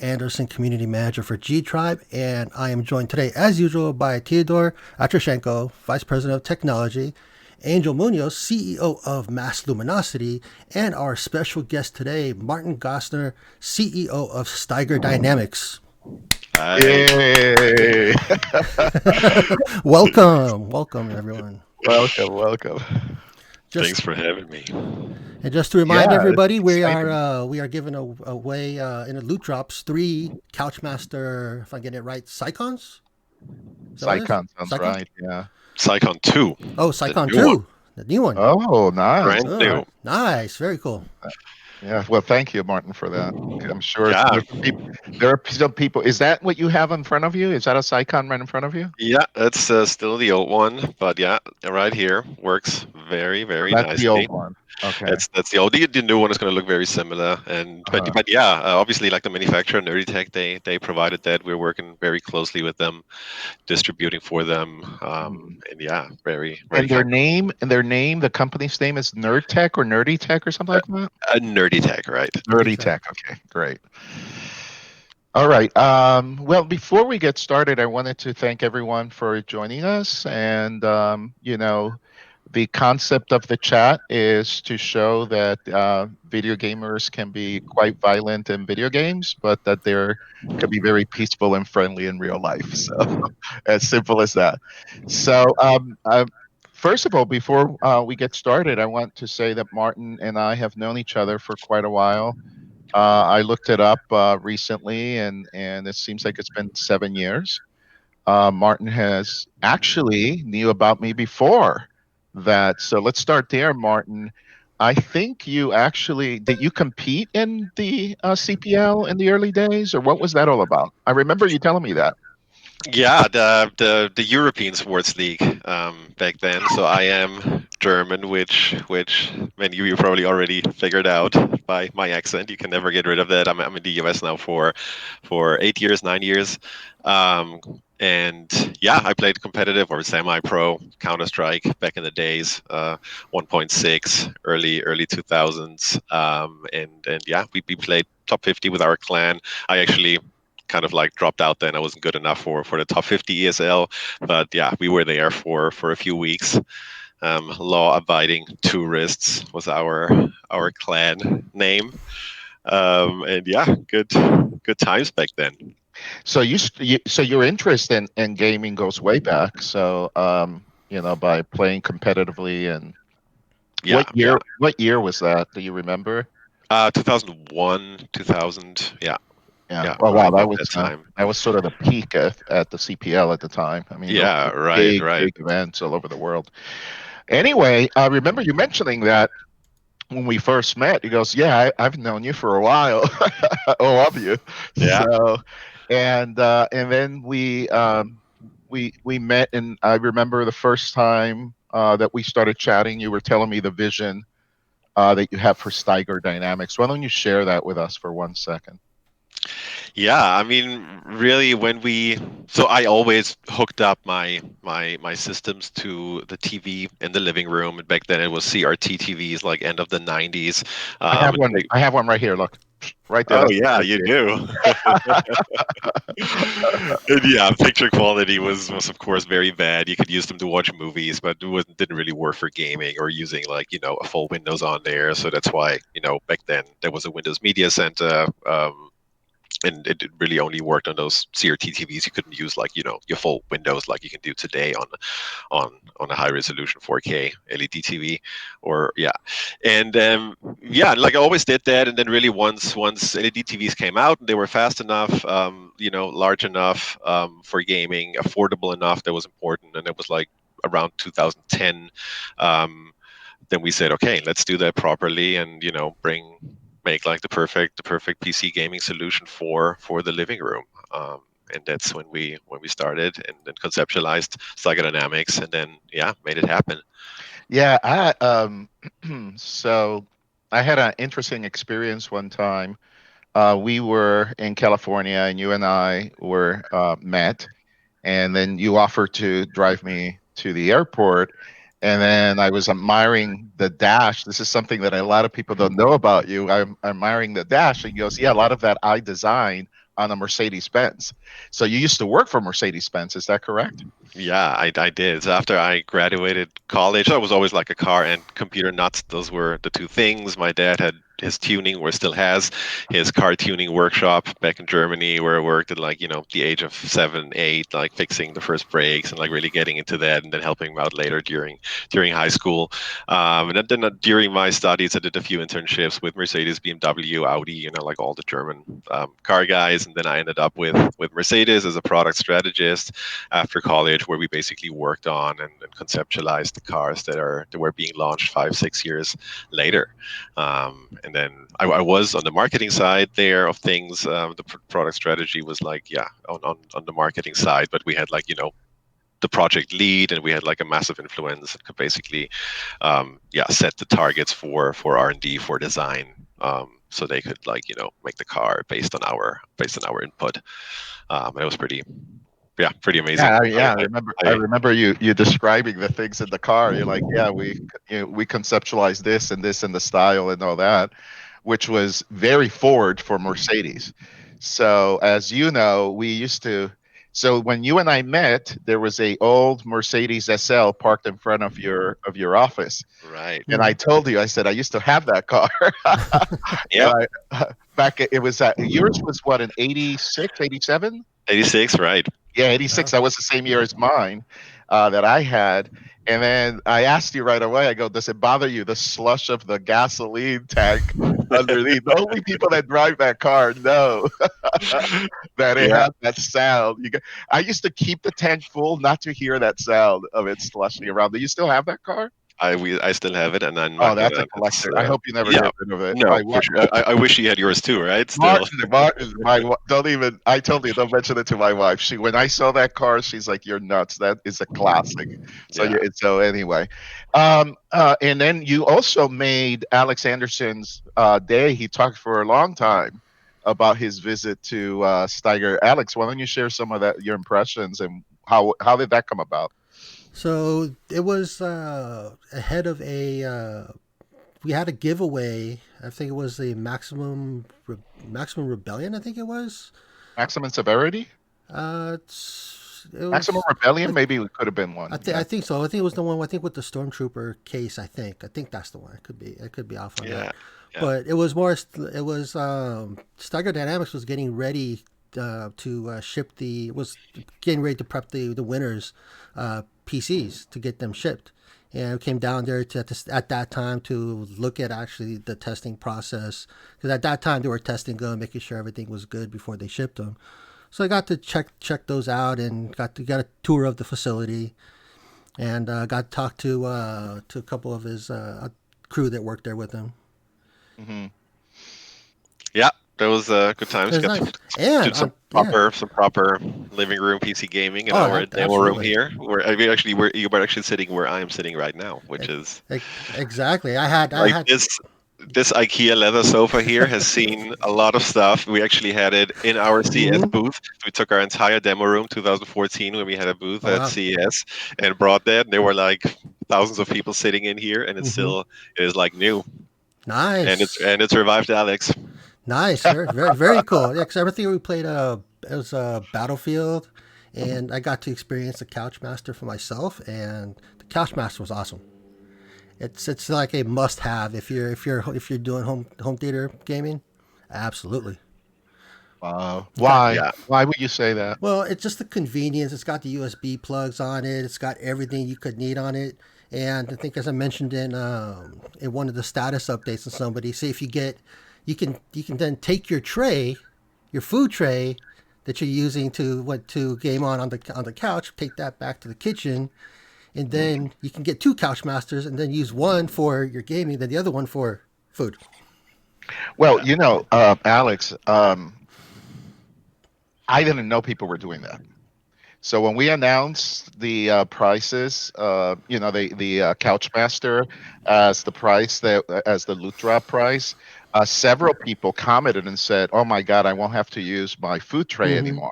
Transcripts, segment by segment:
Anderson, Community Manager for GTribe, and I am joined today, as usual, by Teodor Atroshenko, Vice President of Technology, Angel Munoz, CEO of Mass Luminosity, and our special guest today, Martin Gossner, CEO of Steiger Dynamics. Yay! Welcome, everyone. Welcome. Thanks for having me. And just to remind everybody, we are giving away in the loot drops 3 Couchmaster, if I get it right, Psychons? Psychon sounds right, yeah. Psychon 2. Oh, Psychon 2. The new one. Oh, nice. Brand new. Right. Nice. Very cool. Yeah, well, thank you, Martin, for that. I'm sure there are still people. Is that what you have in front of you? Is that a Psychon right in front of you? Yeah, that's still the old one, but yeah, right here works very, very nicely. That's the old one. Okay. That's the old. The new one is going to look very similar, but yeah, obviously, like the manufacturer, Nerdy Tech, they provided that. We're working very closely with them, distributing for them, and yeah, very. And their name, the company's name is Nerd Tech or Nerdy Tech or something like that. Nerdy Tech, right? Nerdy Tech. Okay, great. All right. Well, before we get started, I wanted to thank everyone for joining us, and the concept of the chat is to show that video gamers can be quite violent in video games, but that they can be very peaceful and friendly in real life. So, as simple as that. So, first of all, before we get started, I want to say that Martin and I have known each other for quite a while. I looked it up recently, and it seems like it's been 7 years. Martin has actually knew about me before that. So let's start there, Martin. I think did you compete in the CPL in the early days, or what was that all about? I remember you telling me that. Yeah, the European Sports League back then. So I am German, which many of you probably already figured out by my accent. You can never get rid of that. I'm in the US now for 8 years, 9 years. And yeah, I played competitive or semi-pro Counter-Strike back in the days, 1.6, early 2000s. And yeah, we played top 50 with our clan. I actually kind of like dropped out then. I wasn't good enough for the top 50 ESL, but yeah, we were there for a few weeks. Law-abiding tourists was our clan name, and yeah, good times back then. So your interest in gaming goes way back. So by playing competitively, and yeah, what year was that? Do you remember? 2001, 2000. Yeah. Yeah. Oh wow, that was sort of the peak at the CPL at the time. I mean, yeah, big events all over the world. Anyway, I remember you mentioning that when we first met. He goes, "Yeah, I've known you for a while, all of you." Yeah. So, and then we met, and I remember the first time that we started chatting. You were telling me the vision that you have for Steiger Dynamics. Why don't you share that with us for 1 second? Yeah, I mean, really, so I always hooked up my systems to the TV in the living room. And back then it was CRT TVs, like end of the 90s. I have one right here. Look, right there. Oh yeah, you do. And yeah, picture quality was of course very bad. You could use them to watch movies, but it didn't really work for gaming or using a full Windows on there. So that's why back then there was a Windows Media Center. And it really only worked on those CRT TVs. You couldn't use your full Windows like you can do today on a high resolution 4K LED TV, or yeah. And yeah, like I always did that. And then really once LED TVs came out, and they were fast enough, large enough for gaming, affordable enough, that was important. And it was like around 2010. Then we said, okay, let's do that properly, and make like the perfect PC gaming solution for the living room. And that's when we started and then conceptualized Steiger Dynamics, and then made it happen. Yeah, so I had an interesting experience one time. We were in California, and you and I were met, and then you offered to drive me to the airport. And then I was admiring the dash. This is something that a lot of people don't know about you. I'm admiring the dash. And he goes, yeah, a lot of that I designed on a Mercedes-Benz. So you used to work for Mercedes-Benz, is that correct? Yeah, I did. So after I graduated college, I was always like a car and computer nuts. Those were the two things. My dad had his tuning, or still has, his car tuning workshop back in Germany, where I worked at like, the age of 7, 8, like fixing the first brakes and like really getting into that, and then helping him out later during high school. And then during my studies, I did a few internships with Mercedes, BMW, Audi, like all the German car guys. And then I ended up with Mercedes as a product strategist after college, where we basically worked on and conceptualized the cars that were being launched 5, 6 years later. And then I was on the marketing side there of things. The product strategy was like, yeah, on the marketing side, but we had like, the project lead, and we had like a massive influence and could basically set the targets for R&D, for design, so they could like make the car based on our input. And it was pretty amazing. I remember you describing the things in the car. You're like, yeah, we conceptualized this and the style and all that, which was very forward for Mercedes. So as you know, we used to. So when you and I met, there was a old Mercedes SL parked in front of your office. Right. And I told you, I said I used to have that car. Yeah. Back it was yours was what, an 86, 87? 86, right? Yeah, 86. That was the same year as mine that I had. And then I asked you right away, I go, does it bother you, the slush of the gasoline tank underneath? The only people that drive that car know that it has that sound. I used to keep the tank full not to hear that sound of it slushing around. Do you still have that car? I still have it, and I'm that's a collector. I hope you never get rid of it. No, for sure. I wish you had yours too, right? Still. Martin, don't even. I told you, don't mention it to my wife. When I saw that car, she's like, "You're nuts. That is a classic." So anyway, and then you also made Alex Anderson's day. He talked for a long time about his visit to Steiger. Alex, why don't you share some of your impressions, and how did that come about? So it was ahead of we had a giveaway. I think it was the maximum rebellion. I think it was maximum severity. It was, maximum rebellion. Maybe it could have been one. I think so. I think it was the one. I think with the stormtrooper case. I think that's the one. It could be off on that. Yeah. But it was more. It was Steiger Dynamics was getting ready to ship was getting ready to prep the winners PCs to get them shipped, and it came down there at that time to look at actually the testing process, because at that time they were testing them, making sure everything was good before they shipped them. So I got to check those out and got a tour of the facility, and got to talk to a couple of his crew that worked there with him. Mm-hmm. Yeah. That was good times. Got nice. to do some proper living room PC gaming in our demo room here. Where you were actually sitting where I am sitting right now, which is exactly. I had this IKEA leather sofa here has seen a lot of stuff. We actually had it in our CES booth. We took our entire demo room 2014 when we had a booth at CES and brought that. And there were like thousands of people sitting in here, and it is like new. Nice. And it survived Alex. Nice, very, very, very cool. Yeah, because everything we played, it was Battlefield, and I got to experience the Couchmaster for myself, and the Couchmaster was awesome. It's like a must-have if you're doing home theater gaming, absolutely. Why? Why would you say that? Well, it's just the convenience. It's got the USB plugs on it. It's got everything you could need on it, and I think as I mentioned in one of the status updates of somebody, say if you get. You can then take your food tray that you're using to game on the couch, take that back to the kitchen, and then you can get 2 Couchmasters and then use one for your gaming, then the other one for food. Well, Alex, I didn't know people were doing that. So when we announced the prices, the Couchmaster as the price as the loot drop price. Several people commented and said, "Oh my God, I won't have to use my food tray anymore."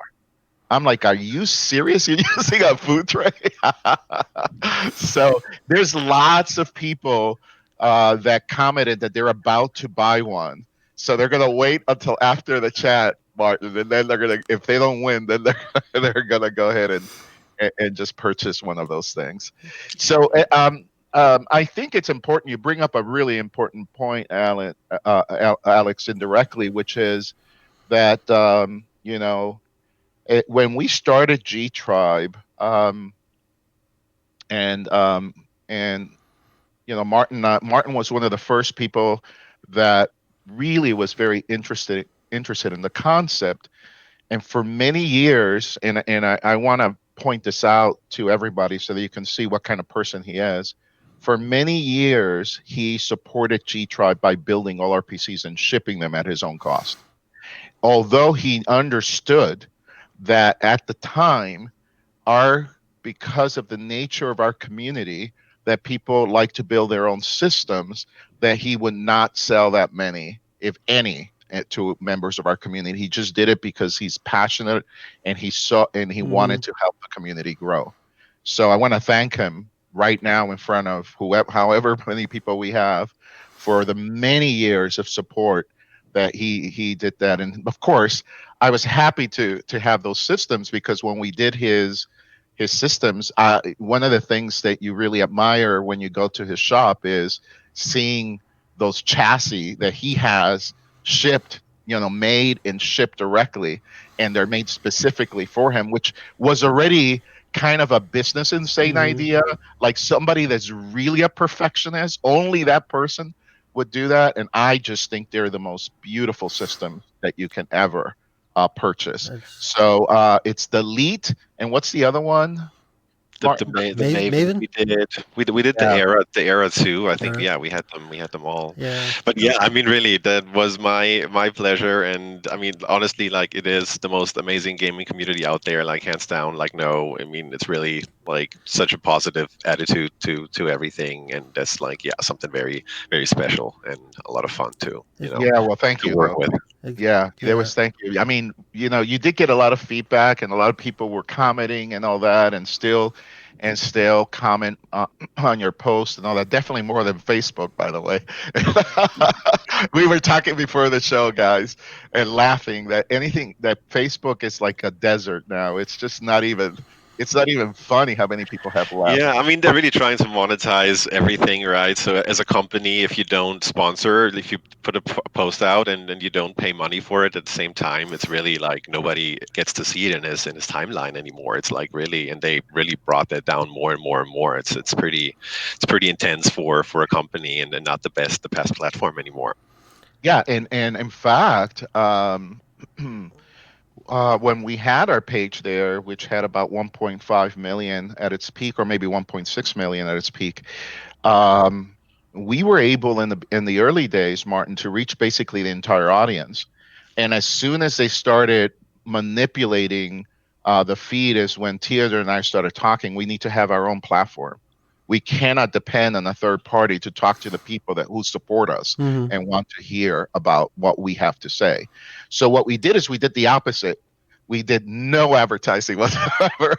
I'm like, "Are you serious? You're using a food tray?" So there's lots of people that commented that they're about to buy one. So they're gonna wait until after the chat Martin, and then they're gonna, if they don't win, then they're gonna go ahead and just purchase one of those things. So I think it's important. You bring up a really important point, Alex, indirectly, which is that when we started GTribe, and Martin was one of the first people that really was very interested in the concept. And for many years, and I want to point this out to everybody so that you can see what kind of person he is. For many years, he supported GTribe by building all our PCs and shipping them at his own cost. Although he understood that at the time, because of the nature of our community, that people like to build their own systems, that he would not sell that many, if any, to members of our community. He just did it because he's passionate and he wanted to help the community grow. So I want to thank him right now in front of however many people we have, for the many years of support that he did that. And of course, I was happy to have those systems, because when we did his systems, one of the things that you really admire when you go to his shop is seeing those chassis that he has shipped, made and shipped directly, and they're made specifically for him, which was already kind of a business insane idea. Like, somebody that's really a perfectionist, only that person would do that. And I just think they're the most beautiful system that you can ever purchase. So it's the Elite, and what's the other one? The Maven. We did the era too. I think we had them all. Yeah. But yeah, I mean, really, that was my pleasure. And I mean, honestly, like, it is the most amazing gaming community out there. Like, hands down. Like, no, I mean, it's really like such a positive attitude to everything, and that's like, yeah, something very, very special and a lot of fun too. Yeah, well, thank you. Work with. Yeah, there was. Thank you. I mean, you did get a lot of feedback, and a lot of people were commenting and all that, and still comment on your post and all that. Definitely more than Facebook, by the way. We were talking before the show, guys, and laughing that Facebook is like a desert now. It's just not even. It's not even funny how many people have left. Yeah, I mean, they're really trying to monetize everything, right? So as a company, if you don't sponsor, if you put a post out and you don't pay money for it at the same time, it's really like nobody gets to see it in his timeline anymore. It's like, really, and they really brought that down more and more and more. It's pretty intense for a company, and not the best platform anymore. Yeah, and in fact, when we had our page there, which had about 1.5 million at its peak, or maybe 1.6 million at its peak, we were able in the early days, Martin, to reach basically the entire audience. And as soon as they started manipulating the feed, is when Teodor and I started talking. We need to have our own platform. We cannot depend on a third party to talk to the people who support us and want to hear about what we have to say. So what we did is we did the opposite. We did no advertising whatsoever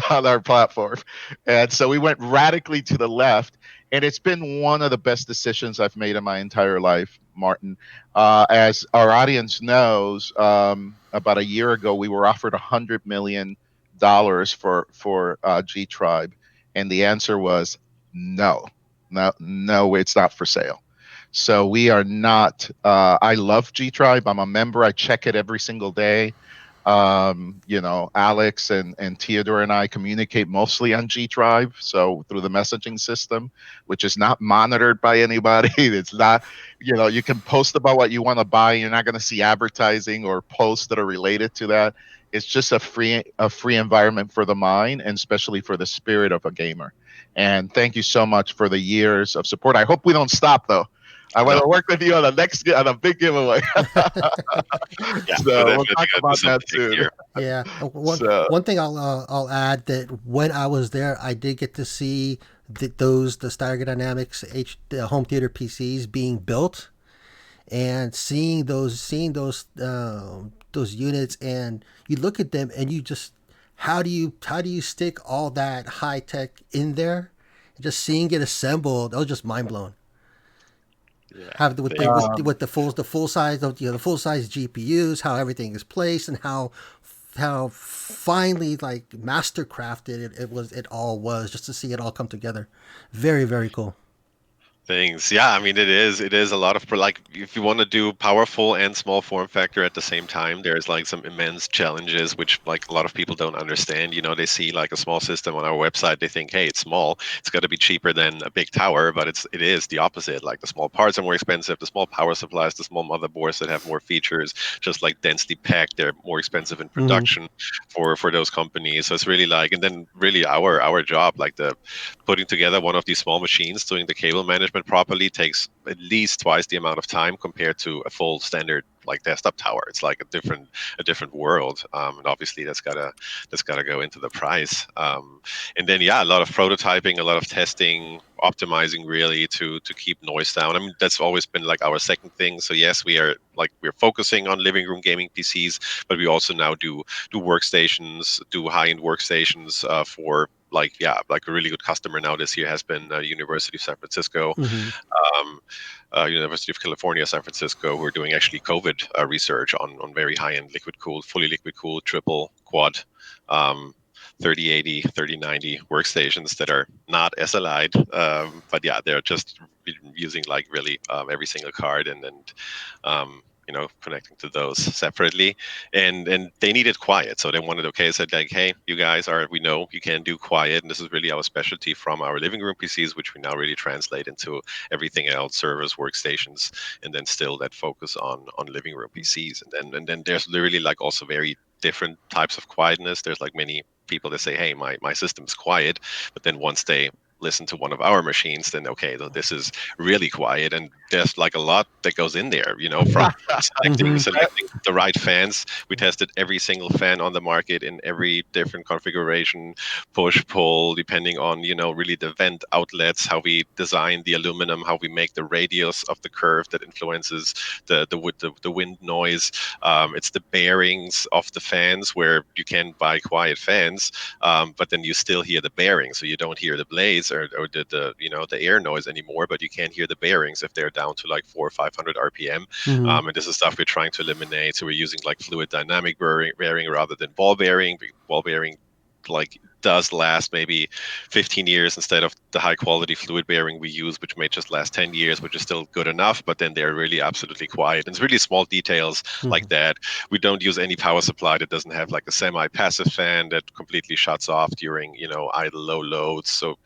on our platform. And so we went radically to the left. And it's been one of the best decisions I've made in my entire life, Martin. As our audience knows, about a year ago, we were offered $100 million for GTribe. And the answer was no, it's not for sale. So we are not. I love GTribe. I'm a member. I check it every single day. Alex and Teodor and I communicate mostly on GTribe, so through the messaging system, which is not monitored by anybody. It's not, you can post about what you want to buy. You're not going to see advertising or posts that are related to that. It's just a free environment for the mind, and especially for the spirit of a gamer. And thank you so much for the years of support. I hope we don't stop, though. I want to work with you on a big giveaway. Yeah, so we'll talk about that soon. Yeah. One thing I'll add, that when I was there, I did get to see the Steiger Dynamics home theater PCs being built, and seeing those units, and you look at them and you just, how do you stick all that high tech in there? Just seeing it assembled, I was just mind blown. Yeah. Have Thanks. with the full size of the full size GPUs, how everything is placed, and how finely like master crafted it all was, just to see it all come together. Very, very cool. Things. Yeah, I mean it is a lot of like if you want to do powerful and small form factor at the same time, there's like some immense challenges which like a lot of people don't understand. They see like a small system on our website, they think, hey, it's small, it's got to be cheaper than a big tower, but it is the opposite. Like the small parts are more expensive, the small power supplies, the small motherboards that have more features, just like densely packed, they're more expensive in Mm-hmm. production for those companies. So it's really like, and then really our job, like the putting together one of these small machines, doing the cable management properly takes at least twice the amount of time compared to a full standard like desktop tower. It's like a different world, and obviously that's gotta go into the price. And then yeah, a lot of prototyping, a lot of testing, optimizing really to keep noise down. I mean, that's always been like our second thing. So yes, we're focusing on living room gaming PCs, but we also now do workstations, do high-end workstations for like yeah, like a really good customer now this year has been University of San Francisco, Mm-hmm. um, University of California, San Francisco, who are doing actually COVID research on very high-end liquid cooled, fully liquid cooled, triple quad. Um, 3080, 3090 workstations that are not SLI'd, but yeah, they're just using like really every single card and connecting to those separately, and they needed quiet, so they wanted, okay, said like, hey, you guys are, we know you can do quiet, and this is really our specialty from our living room PCs, which we now really translate into everything else, servers, workstations, and then still that focus on living room PCs, and then there's really like also very different types of quietness. There's like many people that say, hey, my system's quiet, but then once they listen to one of our machines, then okay, this is really quiet, and there's like a lot that goes in there, from selecting Mm-hmm. selecting the right fans. We tested every single fan on the market in every different configuration, push pull, depending on really the vent outlets, how we design the aluminum, how we make the radius of the curve that influences the wind noise. It's the bearings of the fans, where you can buy quiet fans, but then you still hear the bearings, so you don't hear the blades or the air noise anymore, but you can hear the bearings if they're down to like 400 or 500 RPM. Mm-hmm. And this is stuff we're trying to eliminate. So we're using like fluid dynamic bearing rather than ball bearing. Ball bearing like does last maybe 15 years instead of the high quality fluid bearing we use, which may just last 10 years, which is still good enough, but then they're really absolutely quiet. And it's really small details Mm-hmm. like that. We don't use any power supply that doesn't have like a semi-passive fan that completely shuts off during idle low loads. So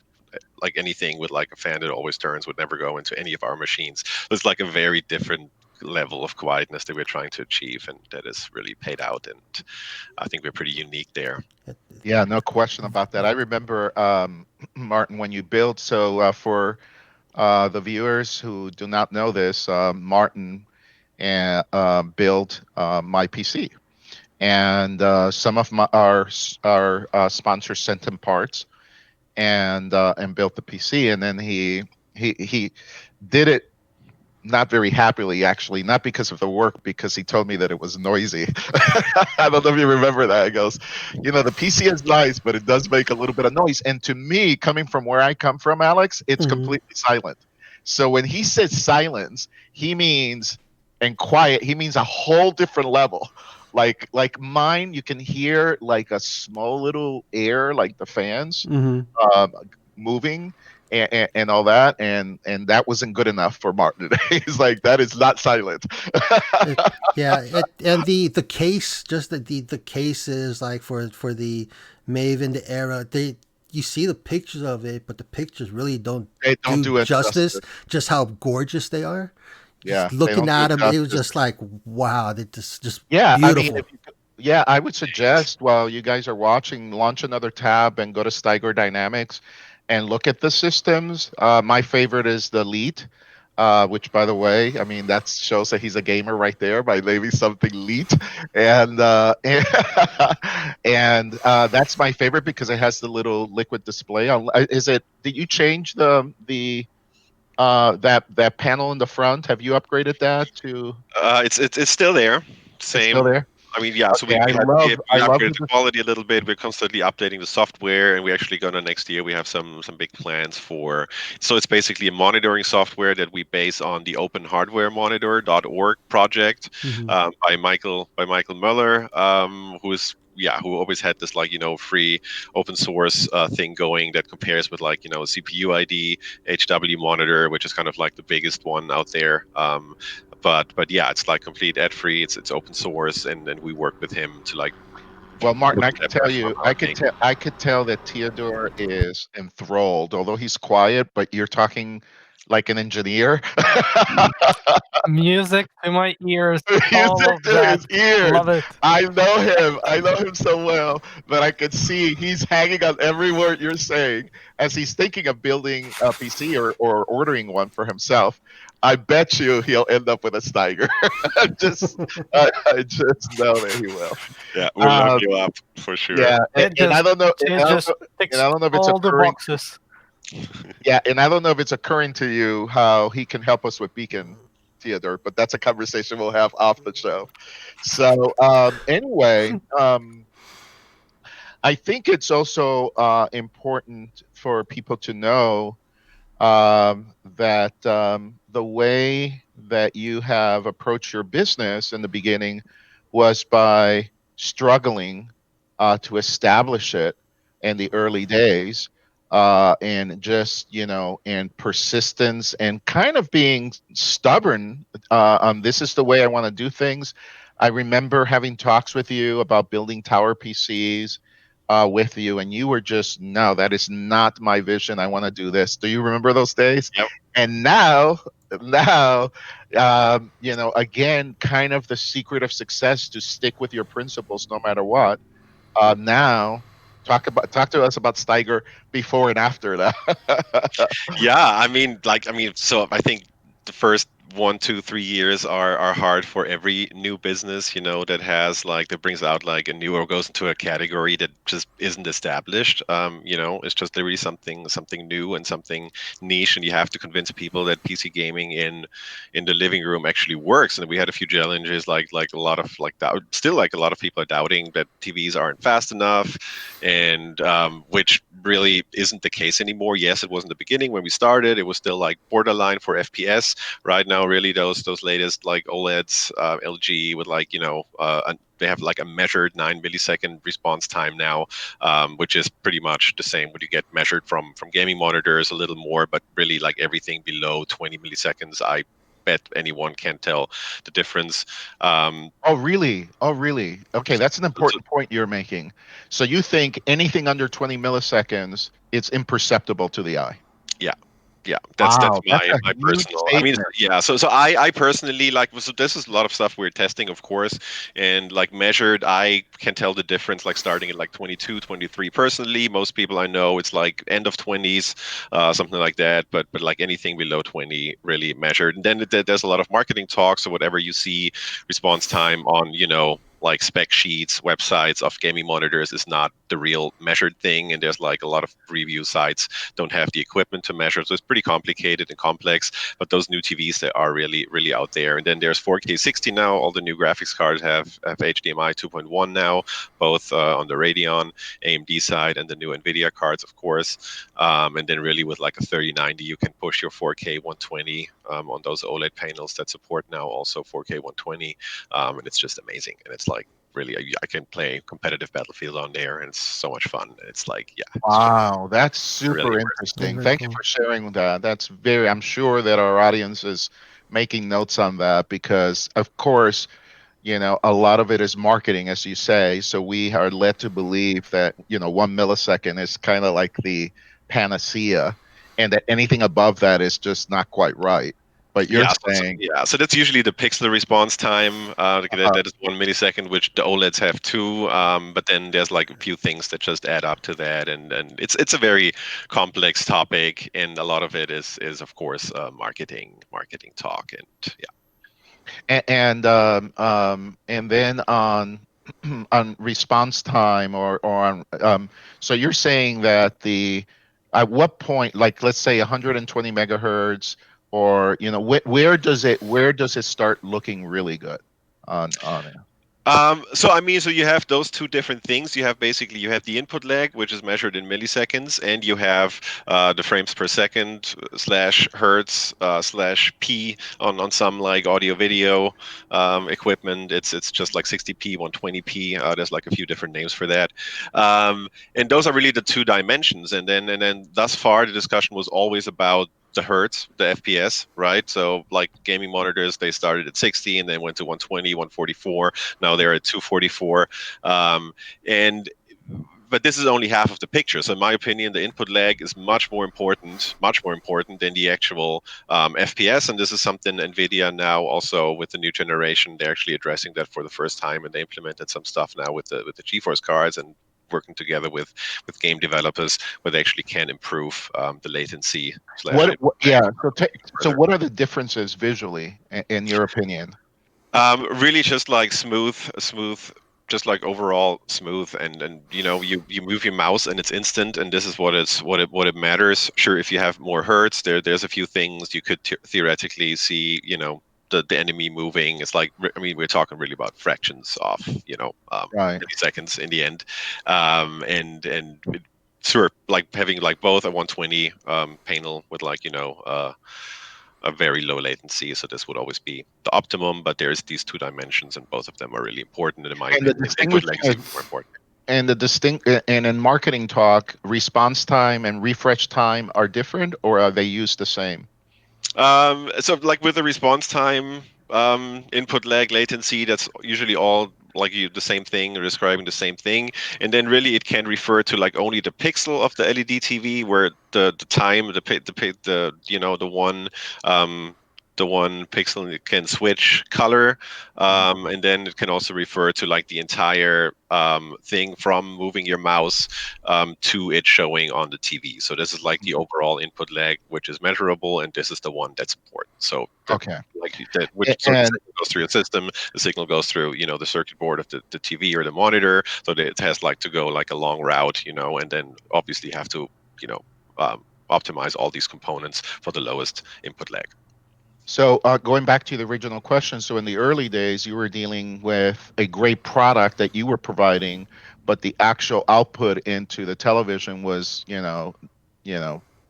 like anything with like a fan that always turns would never go into any of our machines. It's like a very different level of quietness that we're trying to achieve, and that is really paid out, and I think we're pretty unique there. Yeah, no question about that. I remember, Martin, when you built. So for the viewers who do not know this, Martin built my PC, and some of our sponsors sent him parts, and built the PC, and then he did it not very happily, actually, not because of the work, because he told me that it was noisy. I don't know if you remember that. He goes, the PC is nice, but it does make a little bit of noise. And to me, coming from where I come from, Alex, it's Mm-hmm. completely silent. So when he says silence, he means, and quiet, he means a whole different level. Like mine, you can hear like a small little air, like the fans Mm-hmm. um, moving, and all that, and that wasn't good enough for Martin. He's like, that is not silent. Yeah, and the case, just the case is like for the Maven, the era. You see the pictures of it, but the pictures really don't They don't do do it justice. justice. Just how gorgeous they are. Yeah, Just they looking don't do at it them, it was justice. just like wow, they just Yeah, I mean, beautiful. yeah, I would suggest while you guys are watching, launch another tab and go to Steiger Dynamics and look at the systems. My favorite is the Elite, which, by the way, I mean, that shows that he's a gamer right there by naming something Elite, and and that's my favorite because it has the little liquid display. Is it? Did you change that panel in the front? Have you upgraded that to? It's still there, It's still same. there. I mean, yeah. So Okay, I we love upgraded the the quality a little bit. We're constantly updating the software, and we're actually gonna next year. We have some big plans for. So it's basically a monitoring software that we base on the OpenHardwareMonitor.org project Hmm. by Michael Muller, who always had this like free open source thing going that compares with like CPU ID HW monitor, which is kind of like the biggest one out there. But yeah, it's like complete ad free. It's open source, and we work with him to like Well, Martin, look I at can that tell platform you, hardening. I could tell that Teodor is enthralled, although he's quiet, but you're talking like an engineer. Music to my ears, all Music of to that. his ears. Love it. I know him. I know him so well that I could see he's hanging on every word you're saying as he's thinking of building a PC or ordering one for himself. I bet you he'll end up with a Steiger. just, I just know that he will. Yeah, we'll lock Um, you up for sure. yeah, and I don't know, It just and ticks I don't know if it's all the occurring. boxes. Yeah, and I don't know if it's occurring to you how he can help us with Beacon, Theodore, but that's a conversation we'll have off the show. So anyway, I think it's also important for people to know that the way that you have approached your business in the beginning was by struggling to establish it in the early days, and just and persistence and kind of being stubborn on this is the way I want to do things. I remember having talks with you about building tower PCs with you, and you were just, no, that is not my vision. I want to do this. Do you remember those days? Yep. And now, again, kind of the secret of success to stick with your principles no matter what. Now, talk to us about Steiger before and after that. Yeah, so I think the first 1, 2, 3 years are hard for every new business, that has like that brings out like a new or goes into a category that just isn't established. It's just really something new and something niche, and you have to convince people that PC gaming in the living room actually works. And we had a few challenges, like a lot of like that. Still, like a lot of people are doubting that TVs aren't fast enough, and which really isn't the case anymore. Yes, it was in the beginning when we started. It was still like borderline for FPS. Right now, really those latest like OLEDs, LG with like they have like a measured 9 millisecond response time now, which is pretty much the same what you get measured from gaming monitors, a little more, but really like everything below 20 milliseconds, I bet anyone can tell the difference. Oh, really? Oh, really? Okay, that's an So important point you're making. So you think anything under 20 milliseconds, it's imperceptible to the eye? yeah. Yeah, that's Wow, that's my a my huge personal. I mean, statement. yeah. So I personally like. So this is a lot of stuff we're testing, of course, and like measured, I can tell the difference. Like starting at like 22, 23. Personally, most people I know, it's like end of 20s, something like that. But like anything below 20, really measured. And then there's a lot of marketing talk. So whatever you see, response time on like spec sheets, websites of gaming monitors is not the real measured thing. And there's like a lot of review sites don't have the equipment to measure. So it's pretty complicated and complex. But those new TVs that are really, really out there. And then there's 4K 60 now. All the new graphics cards have HDMI 2.1 now, both on the Radeon AMD side and the new NVIDIA cards, of course. And then really with like a 3090, you can push your 4K 120 on those OLED panels that support now also 4K 120. And it's just amazing. And it's like really, I can play competitive Battlefield on there, and it's so much fun. It's like, yeah, it's just Wow, that's really super impressive. That's interesting. very Thank you cool. for sharing that. I'm sure that our audience is making notes on that because, of course, a lot of it is marketing, as you say. So we are led to believe that, 1 millisecond is kind of like the panacea and that anything above that is just not quite right. But you're saying, So that's usually the pixel response time. uh, That is 1 millisecond, which the OLEDs have too. But then there's like a few things that just add up to that, and it's a very complex topic, and a lot of it is of course marketing talk, and yeah. and then on on response time or on so you're saying that the at what point, like let's say 120 megahertz, or where does it start looking really good on it? So you have those two different things. You have the input lag, which is measured in milliseconds, and you have the frames per second slash hertz slash p on some like audio video equipment. It's just like 60p, 120p. There's like a few different names for that, and those are really the two dimensions. And then thus far the discussion was always about the hertz, the FPS, right? So like gaming monitors, they started at 60 and then went to 120, 144. Now they're at 244. And but this is only half of the picture. So in my opinion, the input lag is much more important than the actual FPS. And this is something NVIDIA now also with the new generation, they're actually addressing that for the first time, and they implemented some stuff now with the GeForce cards and working together with game developers where they actually can improve the latency slash Yeah. So further. what are the differences visually, in your opinion? Really, just like smooth, just like overall smooth, and you move your mouse and it's instant, and this is what it matters. Sure, if you have more hertz, there's a few things you could theoretically see, the enemy moving. It's like I mean we're talking really about fractions of Right. milliseconds in the end, and sure, like having like both a 120 panel with like a very low latency. So this would always be the optimum, but there's these two dimensions, and both of them are really important. And in my And the opinion, input distinguishing lag is even more important. and in marketing talk, response time and refresh time are different, or are they used the same? So like with the response time, input lag, latency, that's usually all like the same thing, or describing the same thing. And then really it can refer to like only the pixel of the LED TV, where the time, um, the one pixel it can switch color. And then it can also refer to like the entire thing from moving your mouse to it showing on the TV. So this is like the overall input lag, which is measurable, and this is the one that's important. So Okay. which sort of And signal goes through your system, the signal goes through the circuit board of the TV or the monitor, so that it has like to go like a long route, and then obviously have to you know optimize all these components for the lowest input lag. so going back to the original question, so in the early days, you were dealing with a great product that you were providing, but the actual output into the television was,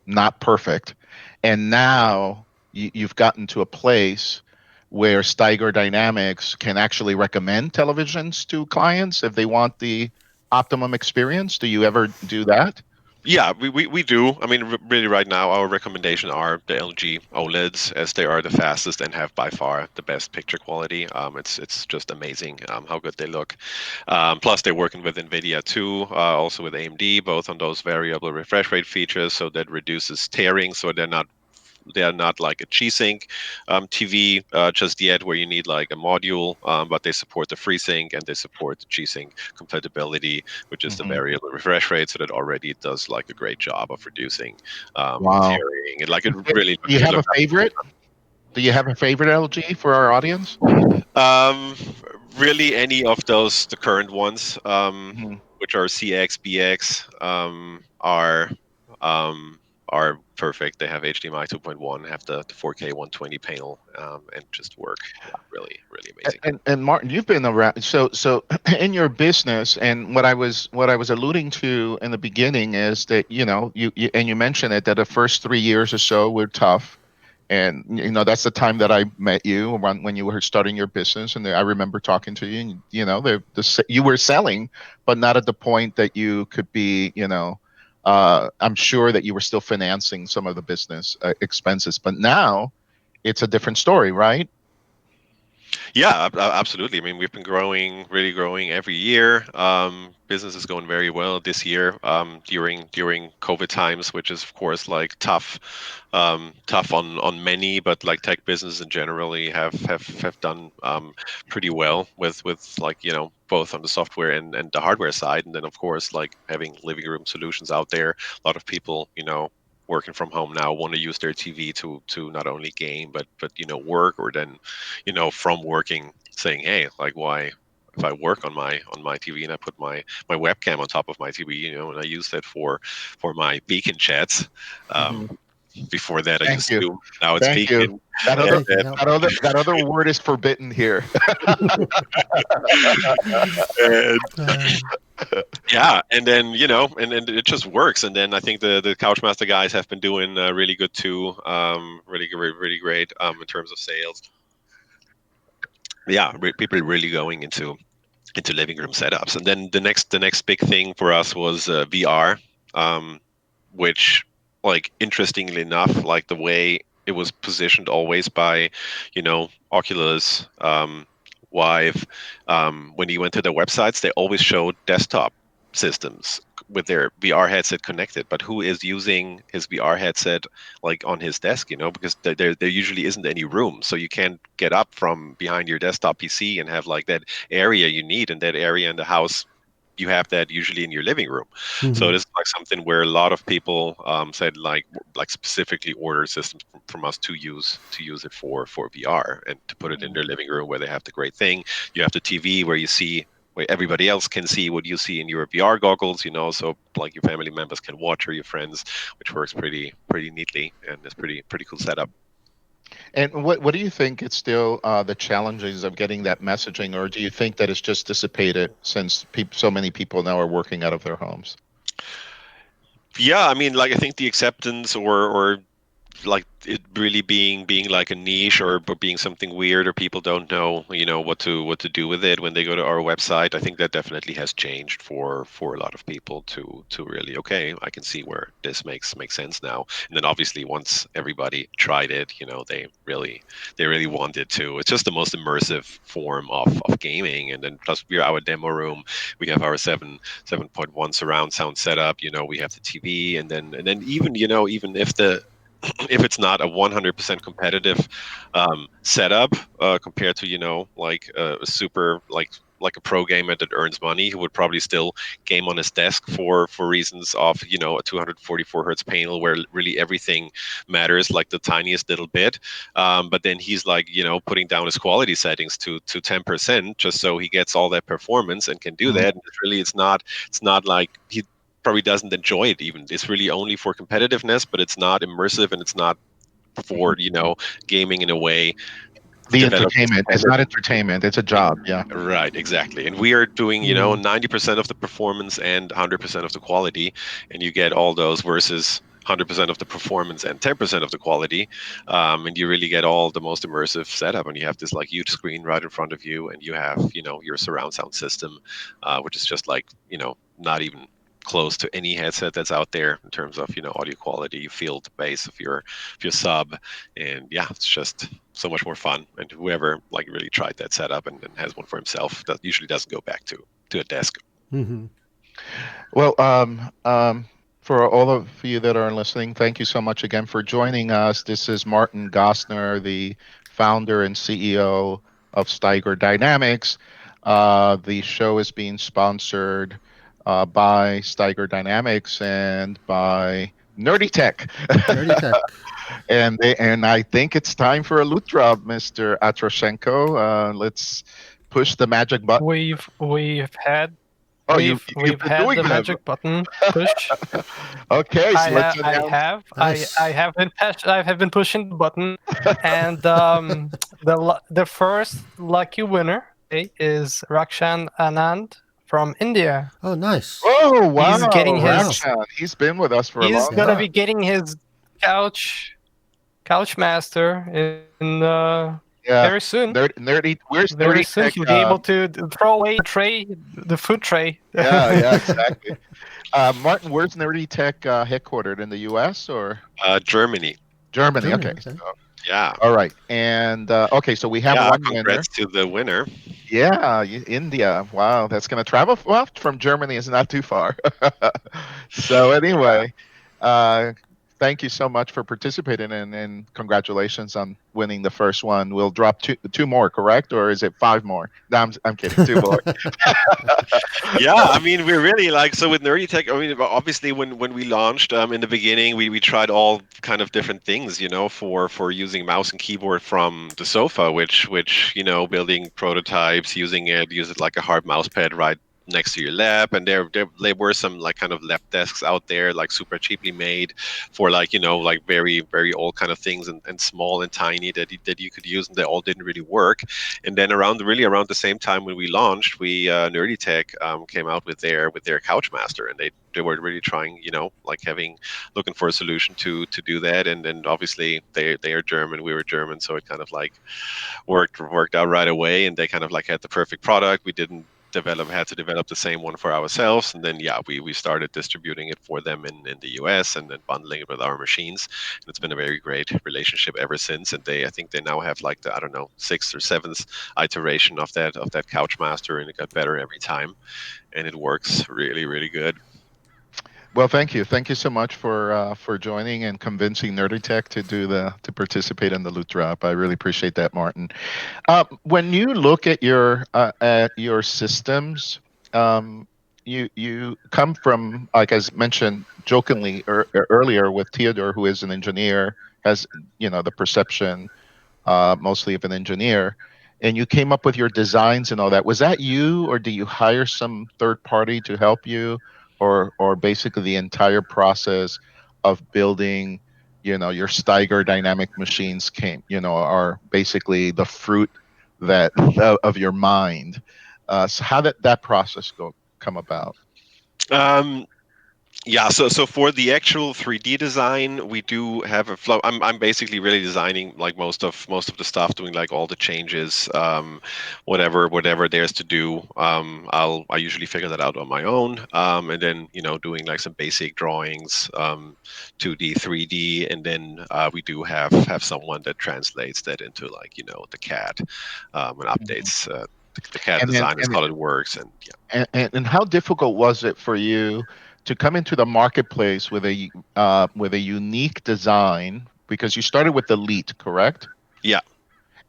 not perfect. And now you've gotten to a place where Steiger Dynamics can actually recommend televisions to clients if they want the optimum experience. Do you ever do that? Yeah, we do. I mean, really, right now, our recommendation are the LG OLEDs, as they are the fastest and have by far the best picture quality. It's just amazing how good they look. Plus, they're working with NVIDIA too, also with AMD, both on those variable refresh rate features, so that reduces tearing, so they're not like a G-Sync TV just yet, where you need like a module, but they support the FreeSync and they support the G-Sync compatibility, which is the Mhm. variable refresh rate. So that already does like a great job of reducing Wow. tearing, and like it Do really you they have look. a favorite? Do you have a favorite LG for our audience? Um, Really, any of those, the current ones, Mhm. which are CX, BX, um, are perfect. They have HDMI 2.1, have the 4K 120 panel, and just work really, really amazing. And Martin, you've been around. So in your business, and what I was alluding to in the beginning is that you and you mentioned it, that the first 3 years or so were tough, and that's the time that I met you around when you were starting your business, and I remember talking to you, and you were selling, but not at the point that you could be. I'm sure that you were still financing some of the business expenses, but now it's a different story, right? Yeah, absolutely. I mean, we've been growing, really growing every year. Business is going very well this year, during COVID times, which is of course like tough on many, but like tech business in generally have done pretty well with like both on the software and the hardware side, and then of course like having living room solutions out there. A lot of people, working from home now, want to use their TV to not only game but work, or then from working, saying, hey, like, why, if I work on my TV and I put my webcam on top of my TV, and I use that for my beacon chats, Mhm. um, Before that, I Thank used you. Zoom. Now it's Thank you. Beacon. That other And Thank you. then, that other word is forbidden here. and Uh, yeah, and then and it just works. And then I think the Couchmaster guys have been doing really good too. Really great in terms of sales. Yeah, people really going into living room setups. And then the next big thing for us was VR, um, which, like, interestingly enough, like the way it was positioned always by, Oculus, Vive, when you went to their websites, they always showed desktop systems with their VR headset connected. But who is using his VR headset like on his desk? Because there usually isn't any room, so you can't get up from behind your desktop PC and have like that area you need. And that area in the house, you have that usually in your living room. So mhm. this is like something where a lot of people said like specifically order systems from us to use it for VR and to put it in their living room where they have the great thing. You have the TV where everybody else can see what you see in your VR goggles, so like your family members can watch, or your friends, which works pretty neatly, and it's pretty cool setup. And what do you think is still the challenges of getting that messaging, or do you think that it's just dissipated since so many people now are working out of their homes? Yeah, I mean, like, I think the acceptance, or like it really being like a niche, or being something weird, or people don't know what to do with it when they go to our website. I think that definitely has changed for a lot of people to really, okay, I can see where this makes sense now. And then obviously once everybody tried it, they really wanted to. It's just the most immersive form of gaming. And then plus we're our demo room, we have our 7.1 surround sound setup. We have the TV, and then even if it's not a 100% competitive setup, compared to like a super, like a pro gamer that earns money, who would probably still game on his desk for reasons of a 244 hertz panel where really everything matters, like the tiniest little bit. But then he's like putting down his quality settings to 10% just so he gets all that performance and can do Mhm. that. And it's not like he probably doesn't enjoy it even. It's really only for competitiveness, but it's not immersive, and it's not for gaming in a way The developed entertainment. It's independent. not entertainment. It's a job. Yeah. Right, exactly. And we are doing, Mm. 90% of the performance and 100% of the quality, and you get all those versus 100% of the performance and 10% of the quality. And you really get all the most immersive setup, and you have this like huge screen right in front of you, and you have, your surround sound system, which is just like, not even close to any headset that's out there in terms of, audio quality. You feel the bass of your sub, and yeah, it's just so much more fun. And whoever like really tried that setup and has one for himself, that usually doesn't go back to a desk. Mm-hmm. Well, for all of you that are listening, thank you so much again for joining us. This is Martin Gossner, the founder and CEO of Steiger Dynamics. The show is being sponsored by Steiger Dynamics and by Nerdy Tech. Nerdy Tech. And I think it's time for a loot drop, Mr. Atroshenko. Let's push the magic button. We've had Oh, we've you've been had doing the that. magic button push. Okay, so let's I announce. have Nice. I have been pushing the button, and the first lucky winner is Rakshan Anand from India. Oh, nice. Oh wow, He's getting his Rakshan. He's been with us for a he's long gonna time. be getting his couch master in Yeah, very soon. nerdy. Where's Very Nerdy soon Tech? he'll be able to throw away the food tray. Yeah, exactly. Martin, where's Nerdy Tech headquartered, in the U.S. or Germany. Germany? Germany. Okay. Okay. Yeah. All right. And okay, so we have Yeah, one winner. congrats to the winner. Yeah, India. Wow, that's going to travel. Well, from Germany is not too far. So anyway, uh, thank you so much for participating, and congratulations on winning the first one. We'll drop two more, correct? Or is it five more? No, I'm kidding. Two more. Yeah, I mean, we're really like, so with Nerdy Tech. I mean, obviously, when we launched in the beginning, we tried all kind of different things, for using mouse and keyboard from the sofa, which building prototypes, use it like a hard mouse pad right next to your lab, and there were some like kind of lab desks out there, like super cheaply made for like like very very old kind of things, and small and tiny that you could use, and they all didn't really work. And then around the same time when we launched, we Nerdy Tech came out with their Couchmaster, and they were really trying, like looking for a solution to do that. And then obviously they are German, we were German, so it kind of like worked out right away, and they kind of like had the perfect product. We didn't had to develop the same one for ourselves, and then we started distributing it for them in the US, and then bundling it with our machines. And it's been a very great relationship ever since. And I think they now have like the, I don't know, sixth or seventh iteration of that Couchmaster, and it got better every time, and it works really really good. Well, thank you so much for joining and convincing Nerdy Tech to participate in the loot drop. I really appreciate that, Martin. When you look at your systems, you come from, like as mentioned jokingly earlier with Teodor, who is an engineer, has the perception mostly of an engineer, and you came up with your designs and all that. Was that you, or do you hire some third party to help you, or basically the entire process of building, your Steiger dynamic machines are basically the fruit that of your mind. So how did that process come about? Yeah, so for the actual 3D design, we do have a flow. I'm basically really designing like most of the stuff, doing like all the changes, whatever there's to do. I usually figure that out on my own, and then doing like some basic drawings, 2D, 3D, and then we do have someone that translates that into like the CAD, and updates the CAD And then, design as how it works, and yeah. and how difficult was it for you to come into the marketplace with a unique design, because you started with Elite, correct? Yeah.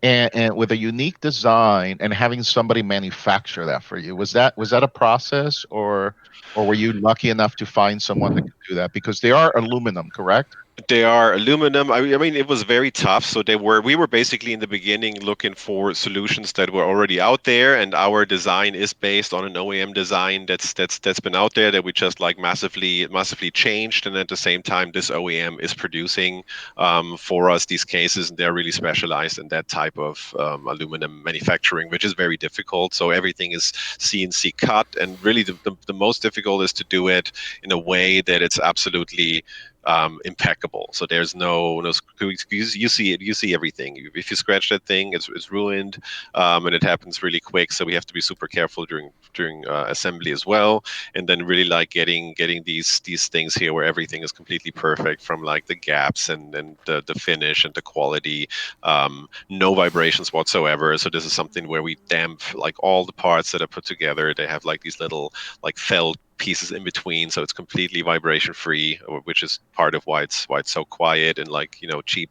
And with a unique design and having somebody manufacture that for you, was that a process, or were you lucky enough to find someone that could do that, because they are aluminum, correct? They are aluminum. I mean, it was very tough. So we were basically in the beginning looking for solutions that were already out there, and our design is based on an OEM design that's been out there that we just like massively changed. And at the same time, this OEM is producing for us these cases, and they're really specialized in that type of aluminum manufacturing, which is very difficult. So everything is CNC cut, and really the most difficult is to do it in a way that it's absolutely impeccable. So there's no screws. You see it. You see everything. If you scratch that thing, it's ruined, and it happens really quick. So we have to be super careful during assembly as well. And then really like getting these things here where everything is completely perfect, from like the gaps and the finish and the quality, no vibrations whatsoever. So this is something where we damp like all the parts that are put together. They have like these little like felt pieces in between, so it's completely vibration free, which is part of why it's so quiet. And like cheap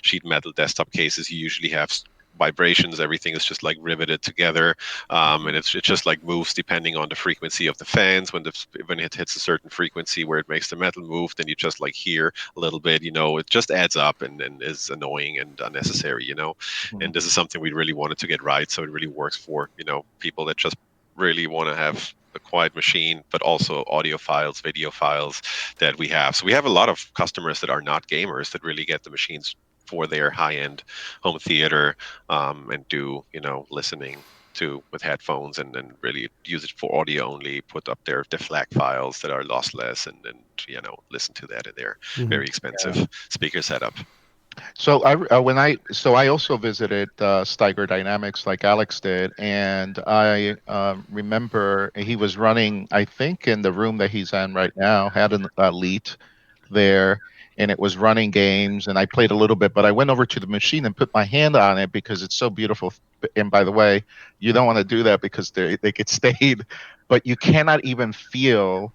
sheet metal desktop cases, you usually have vibrations. Everything is just like riveted together, and it just like moves depending on the frequency of the fans. When it hits a certain frequency where it makes the metal move, then you just like hear a little bit. It just adds up and is annoying and unnecessary. Mm-hmm. And this is something we really wanted to get right, so it really works for people that just really want to have a quiet machine, but also audio files, video files that we have. So we have a lot of customers that are not gamers that really get the machines for their high-end home theater, and do listening to with headphones, and then really use it for audio only. Put up their FLAC files that are lossless, and listen to that in their very expensive speaker setup. So I also visited Steiger Dynamics like Alex did, and I remember he was running, I think in the room that he's in right now, had an Elite there, and it was running games, and I played a little bit, but I went over to the machine and put my hand on it because it's so beautiful. And by the way, you don't want to do that because they get stained, but you cannot even feel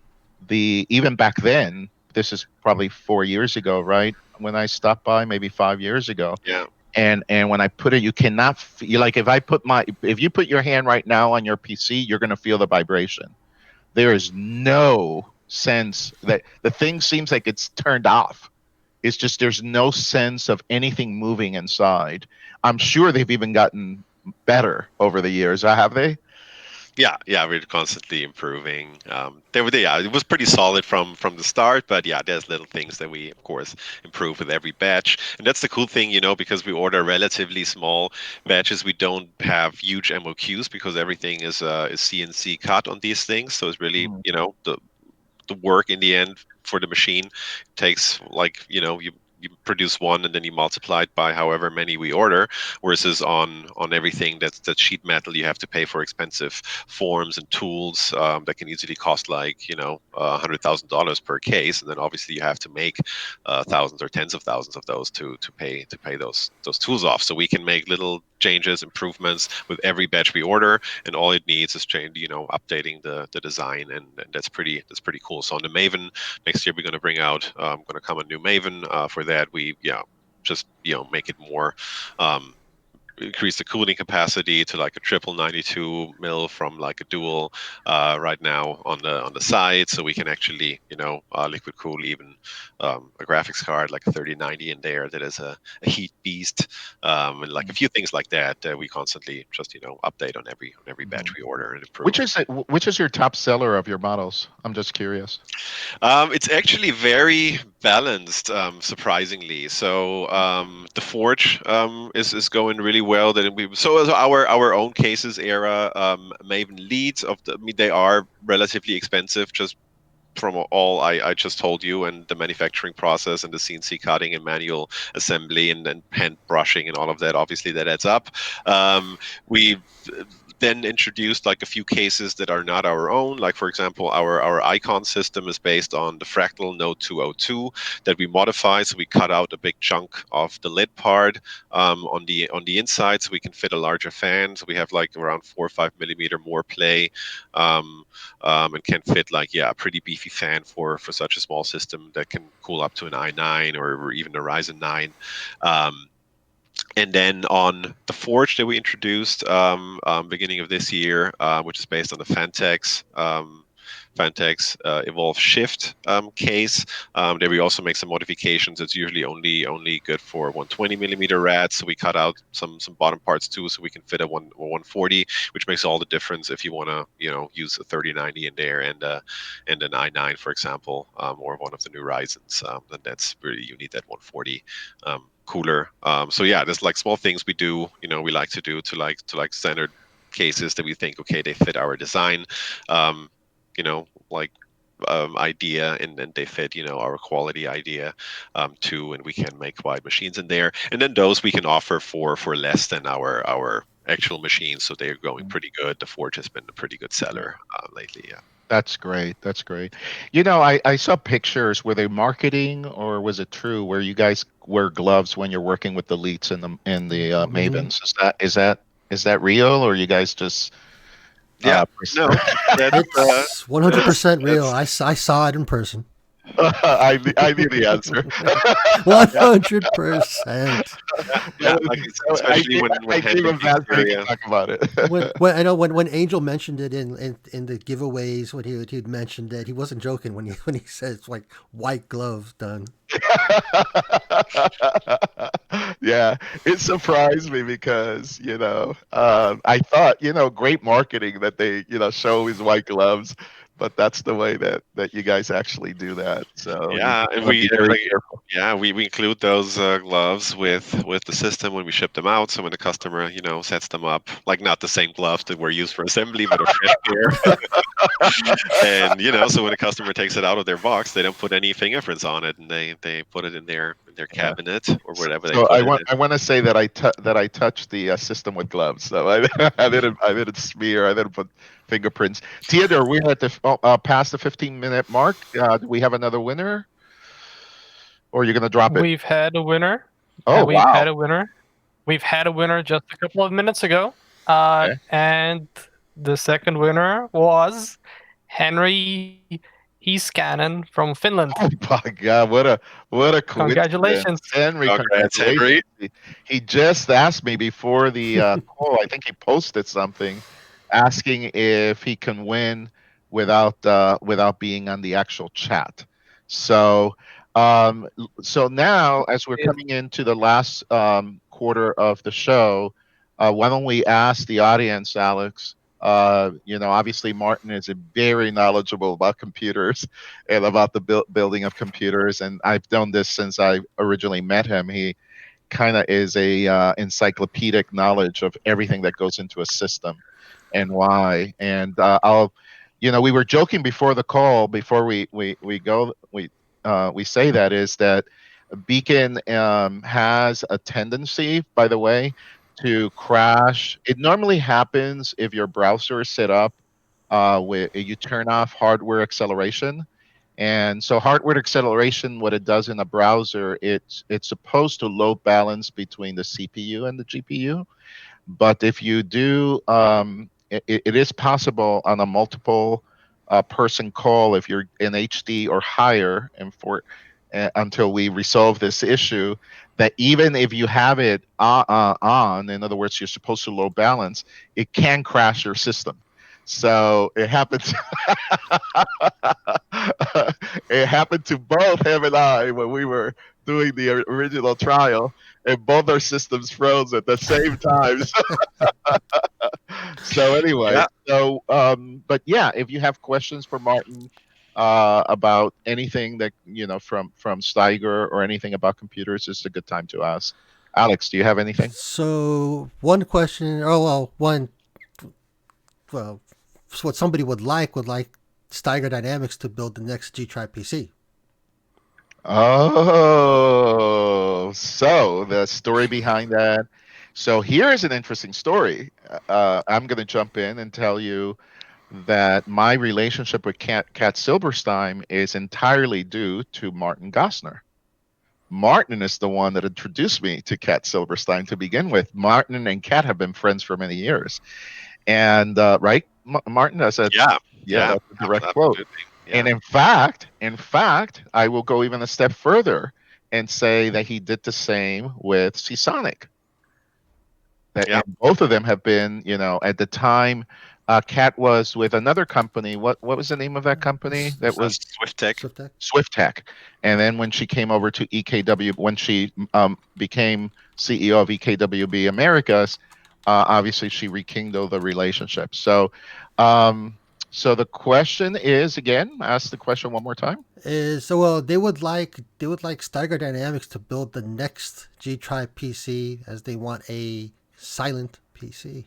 even back then. This is probably 4 years ago, right? When I stopped by, maybe 5 years ago. Yeah. And when I put it, you cannot feel, like if you put your hand right now on your PC, you're going to feel the vibration. There is no sense that the thing seems like it's turned off. It's just, there's no sense of anything moving inside. I'm sure they've even gotten better over the years. Have they? Yeah, we're constantly improving. Yeah, it was pretty solid from the start, but yeah, there's little things that we of course improve with every batch, and that's the cool thing, because we order relatively small batches. We don't have huge MOQs because everything is CNC cut on these things, so it's really Mm. the work in the end for the machine takes like you produce one and then you multiply it by however many we order, versus on everything that's sheet metal you have to pay for expensive forms and tools that can easily cost like $100,000 per case, and then obviously you have to make thousands or tens of thousands of those to pay those tools off. So we can make little changes, improvements with every batch we order, and all it needs is updating the design, and that's pretty cool. So on the Maven, next year we're going to bring out going to come a new Maven. For that, we just make it more. Increase the cooling capacity to like a triple 92 mil from like a dual right now on the side, so we can actually liquid cool even a graphics card like a 3090 in there that is a heat beast, and like a few things like that. We constantly just update on every batch we order and improve. Which is your top seller of your models? I'm just curious. It's actually very balanced, surprisingly. So the Forge is going really well. That so as our own cases era, Maven leads of the. I mean, they are relatively expensive, just from all I just told you, and the manufacturing process and the CNC cutting and manual assembly and then hand brushing and all of that. Obviously, that adds up. We then introduced like a few cases that are not our own. Like for example, our icon system is based on the Fractal Node 202 that we modify. So we cut out a big chunk of the lid part on the inside, so we can fit a larger fan. So we have like around 4 or 5 millimeter more play. And can fit like a pretty beefy fan for such a small system that can cool up to an i9 or even a Ryzen 9. And then on the Forge that we introduced beginning of this year, which is based on the Fantex Evolve Shift case. There we also make some modifications. It's usually only good for 120 millimeter rad, so we cut out some bottom parts too, so we can fit a 140, which makes all the difference if you want to use a 3090 in there and an i9, for example, or one of the new Ryzens. Then that's really, you need that 140 cooler. So yeah, there's like small things we do. We like to do to like standard cases that we think okay they fit our design. Like idea, and then they fit our quality idea too, and we can make wide machines in there, and then those we can offer for less than our actual machines, so they're going pretty good. The Forge has been a pretty good seller lately. Yeah. That's great. That's great. I saw pictures. Were they marketing or was it true where you guys wear gloves when you're working with the Leets and the Mavens? Is that real, or you guys just Yeah, no, that's It's 100% real. that's I saw it in person. I knew the answer. 100%. yeah, like especially when I gave handling him that so he area. can talk about it. When I know when Angel mentioned it in the giveaways, when he'd mentioned it, he wasn't joking when he said it's like white gloves done. Yeah, it surprised me because I thought great marketing that they show his white gloves, but that's the way that you guys actually do that. So you Yeah, and want to be very careful. we include those gloves with the system when we ship them out. So when the customer sets them up, like not the same gloves that were used for assembly, but a fresh pair. And so when the customer takes it out of their box, they don't put any fingerprints on it, and they put it in their Yeah. cabinet or wherever they So put I it. want to say that I touched the system with gloves. So I didn't smear. I didn't put fingerprints. Teodor, we're at the past the 15-minute mark. Do we have another winner, or you're gonna drop it? We've had a winner. Oh We've wow! had a winner. We've had a winner just a couple of minutes ago. Okay. And the second winner was Henry Cannon from Finland. Oh my God! What a coincidence! Congratulations. Henry, Congrats, congratulations! Henry. He just asked me before the call. I think he posted something asking if he can win without being on the actual chat. So so now as we're coming into the last quarter of the show, why don't we ask the audience, Alex, Obviously Martin is very knowledgeable about computers and about the building of computers, and I've done this since I originally met him. He kind of is a encyclopedic knowledge of everything that goes into a system and why. And we were joking before the call, before we say that is that Beacon has a tendency, by the way, to crash. It normally happens if your browser is set up with you turn off hardware acceleration. And so hardware acceleration, what it does in a browser, it's supposed to load balance between the CPU and the GPU. But if you do, it is possible on a multiple person call, if you're in HD or higher, and until we resolve this issue, that even if you have it on, in other words, you're supposed to load balance, it can crash your system. So it happens. It happened to both him and I when we were doing the original trial, and both our systems froze at the same time. So anyway, but yeah, if you have questions for Martin about anything that from Steiger or anything about computers, it's a good time to ask. Alex, do you have anything? So one question, well, what somebody would like Steiger Dynamics to build the next GTribe PC. Oh, so the story behind that. So here is an interesting story. I'm going to jump in and tell you that my relationship with Kat Silberstein is entirely due to Martin Gossner. Martin is the one that introduced me to Kat Silberstein to begin with. Martin and Kat have been friends for many years. And right, Martin, that's a that's a direct quote. Yeah. And in fact, I will go even a step further and say that he did the same with Seasonic. And both of them have been, at the time, Kat was with another company. What was the name of that company? That was SwiftTech. And then when she came over to EKW, when she became CEO of EKWB Americas, obviously she rekindled the relationship. So the question is, again, ask the question one more time. They would like Steiger Dynamics to build the next GTribe PC, as they want a silent PC.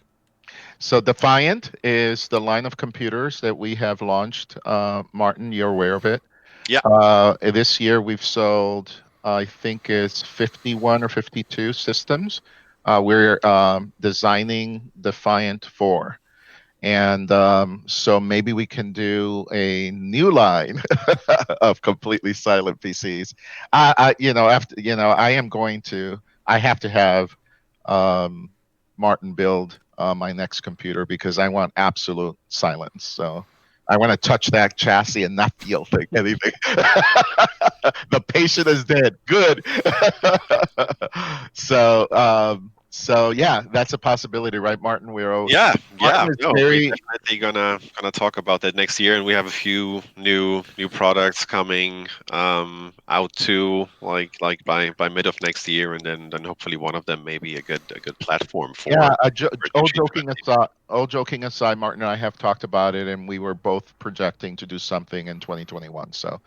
So Defiant is the line of computers that we have launched. Martin, you're aware of it. Yeah. This year we've sold, I think it's 51 or 52 systems. We're designing Defiant 4. And so maybe we can do a new line of completely silent PCs. I have to have Martin build my next computer because I want absolute silence. So I want to touch that chassis and not feel anything. The patient is dead. Good. So yeah, that's a possibility, right, Martin? We're definitely gonna talk about that next year, and we have a few new products coming out too, like by mid of next year, and then hopefully one of them may be a good platform for. Yeah, all joking aside, Martin and I have talked about it, and we were both projecting to do something in 2021. So,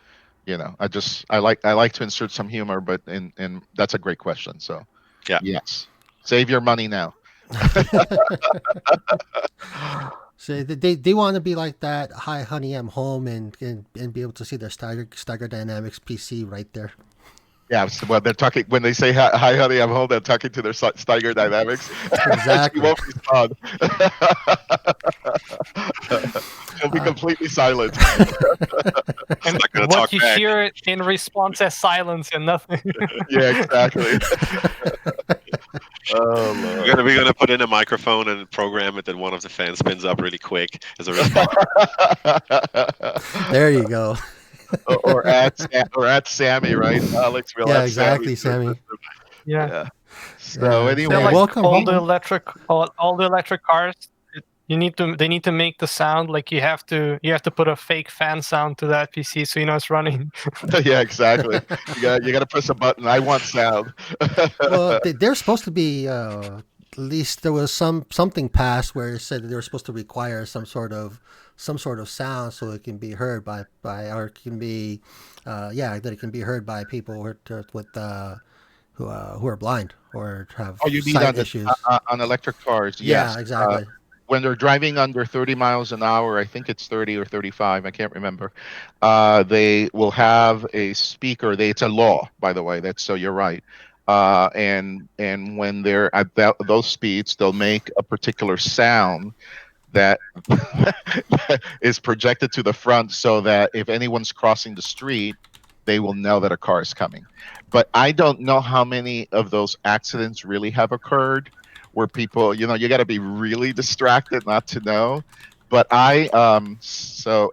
I like to insert some humor, but and that's a great question. So, yes. Save your money now. So they want to be like that. Hi, honey, I'm home, and be able to see their Steiger Dynamics PC right there. Yeah, well, they're talking when they say hi, honey, I'm home. They're talking to their Steiger Dynamics. Exactly. She won't respond. She'll be completely silent. And what you hear in response as silence and nothing. Yeah, exactly. Oh, Lord. We're gonna put in a microphone and program it that one of the fans spins up really quick as a response. There you go. or at Sammy, right, Alex? Yeah, exactly, Sammy. Yeah. So anyway, like welcome. All the electric cars. They need to make the sound like you have to put a fake fan sound to that PC so it's running. Yeah, exactly. You got to press a button. I want sound. Well, they're supposed to be least there was something passed where it said that they were supposed to require some sort of sound so it can be heard by or it can be that it can be heard by people who are blind or have Oh, you mean sight issues. on electric cars? Yes. Yeah, exactly. When they're driving under 30 miles an hour, I think it's 30 or 35, I can't remember. They will have a speaker. It's a law, by the way. So you're right. And when they're at those speeds, they'll make a particular sound that is projected to the front, so that if anyone's crossing the street, they will know that a car is coming. But I don't know how many of those accidents really have occurred where people, you got to be really distracted not to know. But so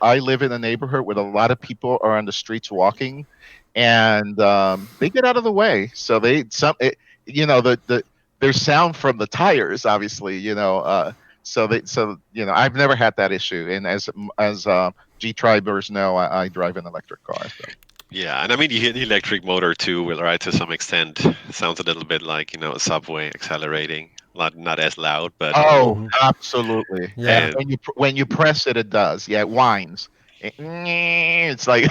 I live in a neighborhood where a lot of people are on the streets walking, and they get out of the way. So there's sound from the tires, obviously, I've never had that issue. And as GTribers know, I drive an electric car. So. Yeah, and I mean, you hear the electric motor too, right? To some extent, it sounds a little bit like a subway accelerating. Not as loud, but absolutely. Yeah. And when you press it, it does. Yeah, it whines. It's like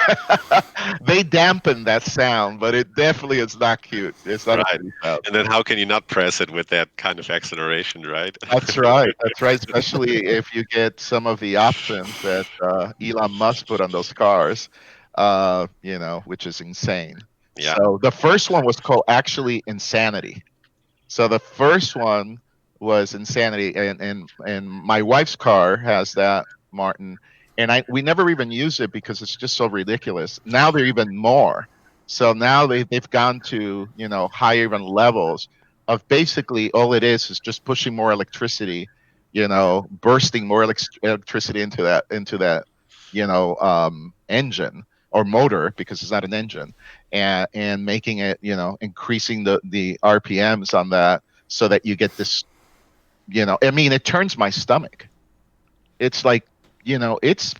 they dampen that sound, but it definitely is not cute. It's not right. And then how can you not press it with that kind of acceleration, right? That's right. That's right. Especially if you get some of the options that Elon Musk put on those cars, which is insane. Yeah. So the first one was called actually Insanity. So the first one was Insanity, and my wife's car has that, Martin, and we never even use it because it's just so ridiculous. Now they're even more. So now they've gone to higher even levels of basically all it is just pushing more electricity, bursting more electricity into that engine or motor, because it's not an engine, and making it increasing the RPMs on that, so that you get this it turns my stomach. It's like it's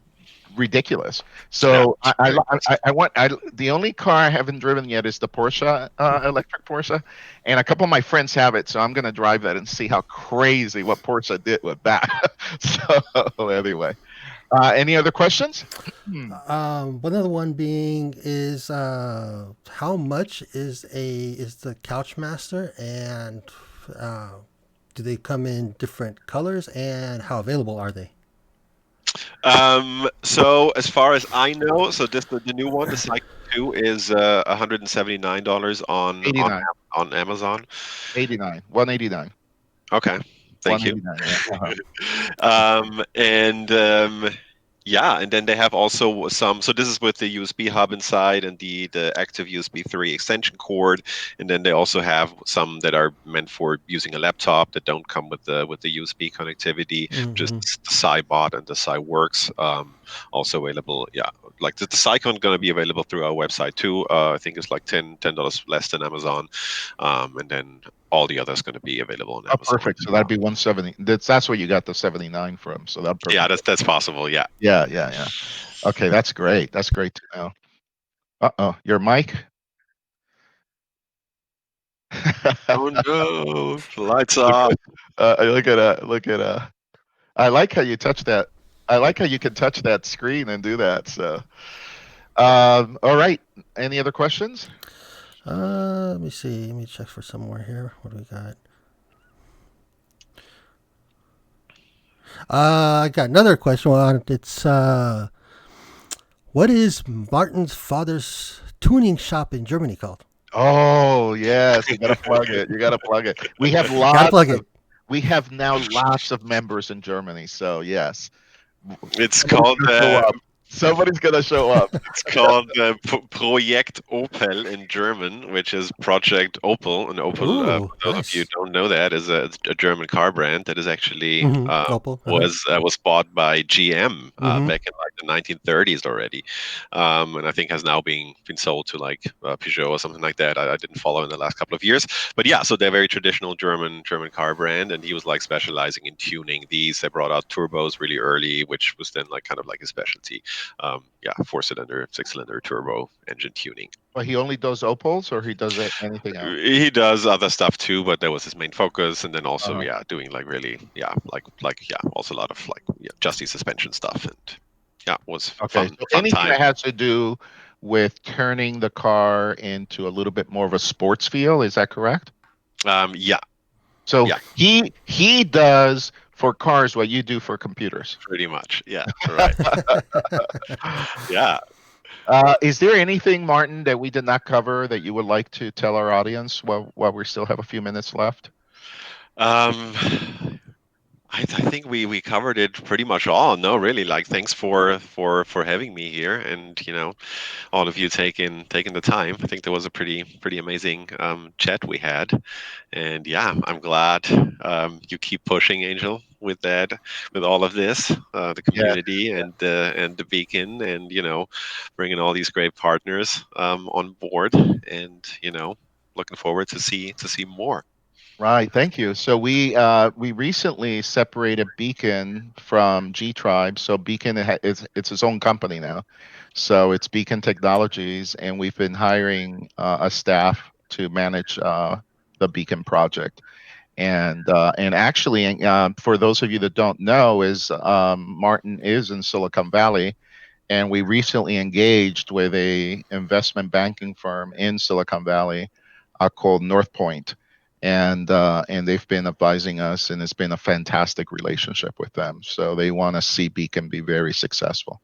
ridiculous. So yeah, the only car I haven't driven yet is the Porsche, electric Porsche, and a couple of my friends have it, so I'm going to drive that and see how crazy what Porsche did with that. So anyway, any other questions? One other one being is how much is the Couchmaster, and do they come in different colors, and how available are they? So as far as I know, the new one, the Cycle 2, is $179 on Amazon. 189. Okay, thank you. 189. And then they have also some. So this is with the USB hub inside and the active USB 3 extension cord, and then they also have some that are meant for using a laptop that don't come with the USB connectivity. Just the SciBot and the SciWorks also available. Yeah, like the Cycon going to be available through our website too. I think it's like $10 less than Amazon, and then all the others going to be available on Amazon. Oh, perfect. So that'd be 170. That's where you got the 79 from. So that. Yeah, that's possible. Yeah. Yeah. Okay, that's great. That's great to know. Your mic. Oh no! Lights off. Look at. I like how you touch that. I like how you can touch that screen and do that. So, all right. Any other questions? Let me see. Let me check for some more here. What do we got? I got another question. It's what is Martin's father's tuning shop in Germany called? Oh yes, you gotta plug it. You gotta plug it. We have We have now lots of members in Germany. So yes, it's called. Somebody's gonna show up. It's called Projekt Opel in German, which is Project Opel. And Opel, for those of you who don't know that, is a German car brand that is actually Opel, was bought by GM back in like the 1930s already, and I think has now been sold to like Peugeot or something like that. I didn't follow in the last couple of years, but yeah, so they're a very traditional German car brand, and he was like specializing in tuning these. They brought out turbos really early, which was then like kind of like a specialty. yeah, 4-cylinder, 6-cylinder turbo engine tuning. Well, he only does Opals, or he does anything else? He does other stuff too, but that was his main focus. And then also, Uh-huh. yeah, doing like really, yeah, also a lot of like just the suspension stuff, and yeah, it was Okay, fun so anything time. that has to do with turning the car into a little bit more of a sports feel, is that correct? Yeah, So yeah. he does for cars what you do for computers. Pretty much, yeah, right. Yeah. Is there anything, Martin, that we did not cover that you would like to tell our audience while we still have a few minutes left? Um, I think we covered it pretty much all. No, really, like thanks for having me here, and all of you taking the time. I think there was a pretty amazing chat we had, and yeah, I'm glad you keep pushing, Angel, with that, with all of this, the Yeah, community and the beacon, and bringing all these great partners on board, and looking forward to see more. right. Thank you. So we recently separated Beacon from GTribe. So Beacon it's its own company now. So it's Beacon Technologies, and we've been hiring a staff to manage the Beacon project. And actually, for those of you that don't know, is Martin is in Silicon Valley, and we recently engaged with a investment banking firm in Silicon Valley called North Point, and they've been advising us, and it's been a fantastic relationship with them. So they want to see Beacon be very successful.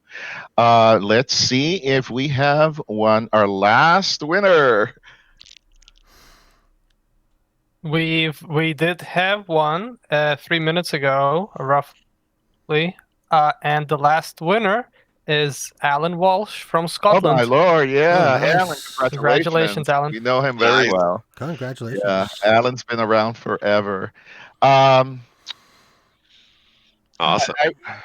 Let's see if we have our last winner. We did have one 3 minutes ago, roughly, and the last winner is Alan Walsh from Oh Scotland. my lord! Yeah, nice. Alan, congratulations. Congratulations, Alan. We know him very Nice. well. Congratulations. Yeah, Alan's been around forever. Um, Awesome.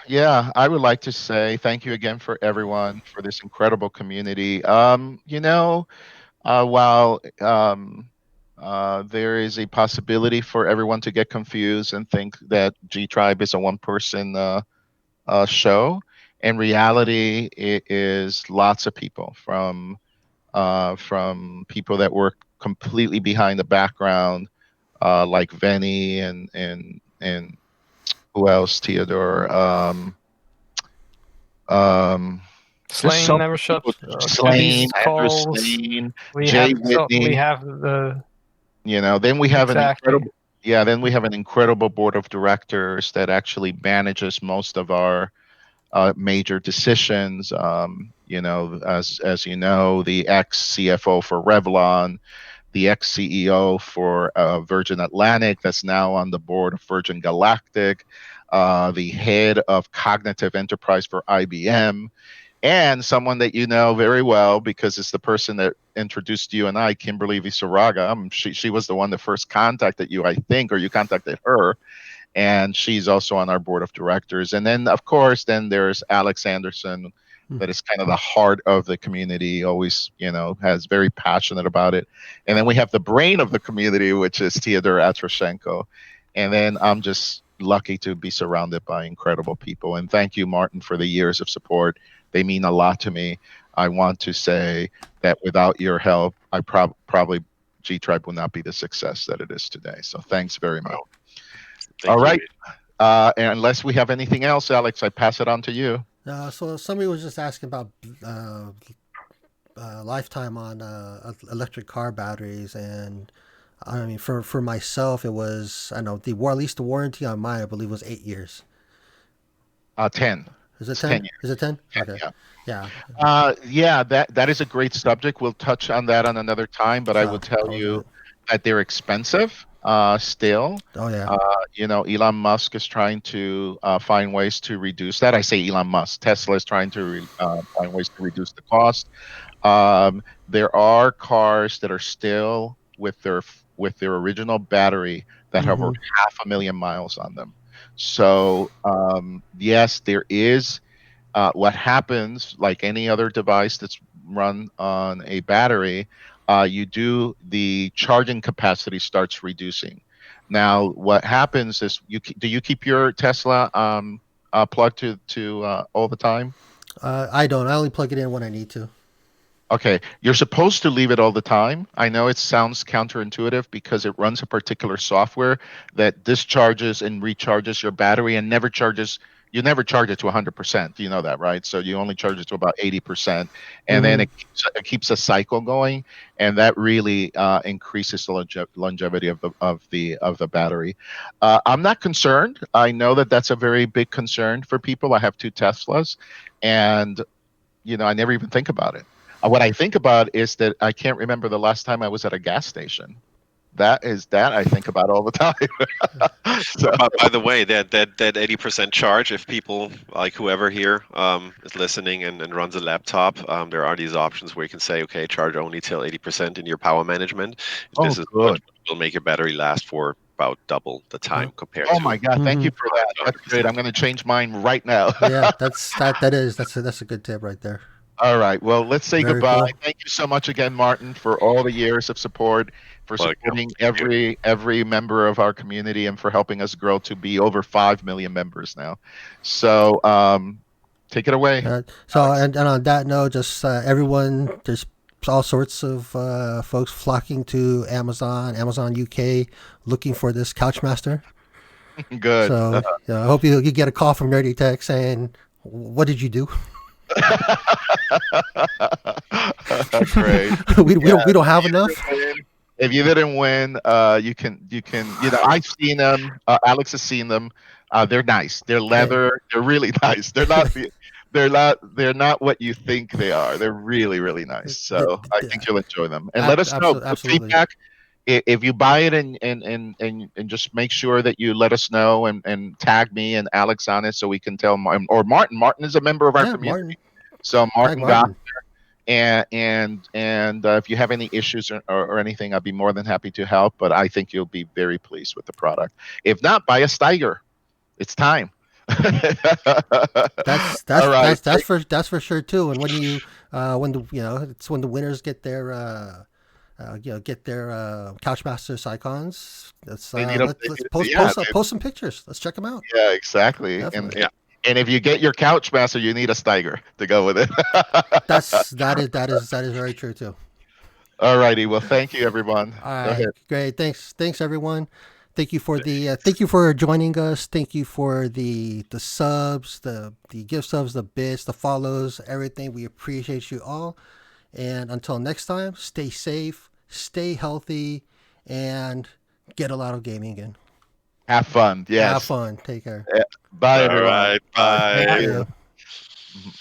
I would like to say thank you again for everyone for this incredible community. While there is a possibility for everyone to get confused and think that G Tribe is a one-person show, in reality, it is lots of people from people that work completely behind the background, like Venny and who else? Teodor. Just Slane so never many shut. people. Slane, Andrew calls. Slane, We Jay have Whitney. we have the Then we have exactly. then we have an incredible board of directors that actually manages most of our major decisions. As you know, the ex CFO for Revlon, the ex CEO for Virgin Atlantic, that's now on the board of Virgin Galactic, the head of cognitive enterprise for IBM, and someone that you know very well because it's the person that introduced you and I, Kimberly Visaraga. She was the one that first contacted you, I think, or you contacted her. And she's also on our board of directors. And then, of course, then there's Alex Anderson, that is kind of the heart of the community, always, has very passionate about it. And then we have the brain of the community, which is Teodor Atroshenko. And then I'm just lucky to be surrounded by incredible people. And thank you, Martin, for the years of support. They mean a lot to me. I want to say that without your help, I probably GTribe would not be the success that it is today. So thanks very much. Wow. All right. And unless we have anything else, Alex, I pass it on to you. So somebody was just asking about lifetime on electric car batteries, and I mean for myself, it was at least the warranty on mine, I believe, was 8 years. 10. Is it It's 10? 10 years. Is it 10? 10, Okay. yeah. Yeah. That is a great subject. We'll touch on that on another time, but I would tell you that they're expensive still. Oh yeah. Elon Musk is trying to find ways to reduce that. I say Elon Musk. Tesla is trying to find ways to reduce the cost. There are cars that are still with their original battery that have over 500,000 miles on them. So yes, there is. What happens, like any other device that's run on a battery, the charging capacity starts reducing. Now, what happens is, do you keep your Tesla plugged to all the time? I don't. I only plug it in when I need to. Okay, you're supposed to leave it all the time. I know it sounds counterintuitive because it runs a particular software that discharges and recharges your battery and never charges. You never charge it to 100%. You know that, right? So you only charge it to about 80%, and then Mhm. it keeps a cycle going, and that really increases the longevity of the battery. I'm not concerned. I know that that's a very big concern for people. I have two Teslas, and I never even think about it. What I think about is that I can't remember the last time I was at a gas station. That I think about all the time. So, By the way, that 80% charge, if people like whoever here is listening and runs a laptop, there are these options where you can say, okay, charge only till 80% in your power management. oh, This is what good. will make your battery last for about double the time compared Oh to my God, thank you Mhm. for that. That's great. 100%. I'm going to change mine right now. Yeah, that's a good tip right there. All right. Well, let's say Very goodbye. cool. Thank you so much again, Martin, for all the years of support, for Welcome. supporting Thank you. every member of our community, and for helping us grow to be over 5 million members now. So, take it away, So, Alex. and on that note, just everyone, there's all sorts of folks flocking to Amazon UK, looking for this Couchmaster. Good. So, I hope you get a call from Nerdy Tech saying, "What did you do?" Great. We don't have enough. If you didn't win, you can. I've seen them. Alex has seen them. They're nice. They're leather. They're really nice. They're not what you think they are. They're really, really nice. So I think you'll enjoy them. And let us know the Absolutely. feedback. If you buy it and just make sure that you let us know and tag me and Alex on it so we can tell or Martin. Martin is a member of our Yeah, community. Martin. So Tag Martin got Martin. and if you have any issues or anything, I'd be more than happy to help. But I think you'll be very pleased with the product. If not, buy a Steiger. It's time. All right. That's for sure too. And when the it's when the winners get their Couchmaster Icons. They need a, Let's they- yeah, post some pictures. Let's check them out. yeah, exactly. And Definitely. Yeah. and if you get your couch master, you need a Steiger to go with it. That is very true too. All righty. Well, thank you, everyone. All Go right, ahead. great. Thanks everyone. Thank you for joining us. Thank you for the subs, the gift subs, the bits, the follows, everything. We appreciate you all. And until next time, stay safe, stay healthy, and get a lot of gaming in. Have fun. Have Yes. fun. Take care. Bye, All everyone. right. Bye. Thank Bye. Thank you. you. Mhm.